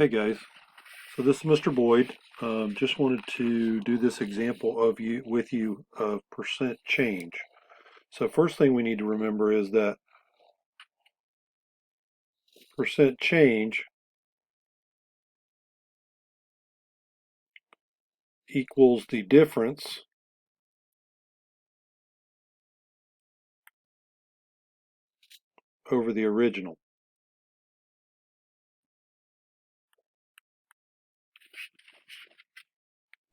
Hey guys, so this is Mr. Boyd. Just wanted to do this example with you of percent change. So first thing we need to remember is that percent change equals the difference over the original.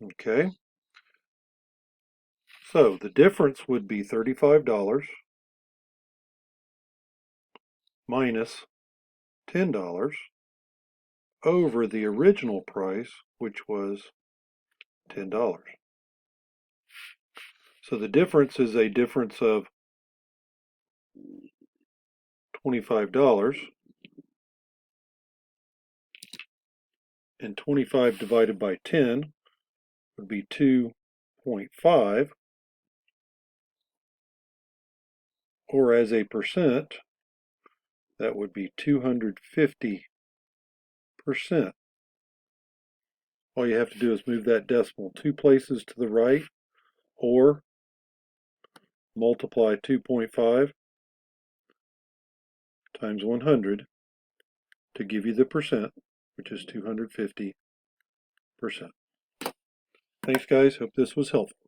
Okay, so the difference would be $35 minus $10 over the original price, which was $10. So the difference is a difference of $25, and 25 divided by 10 would be 2.5, or as a percent, that would be 250%. All you have to do is move that decimal 2 places to the right, or multiply 2.5 times 100 to give you the percent, which is 250%. Thanks guys, hope this was helpful.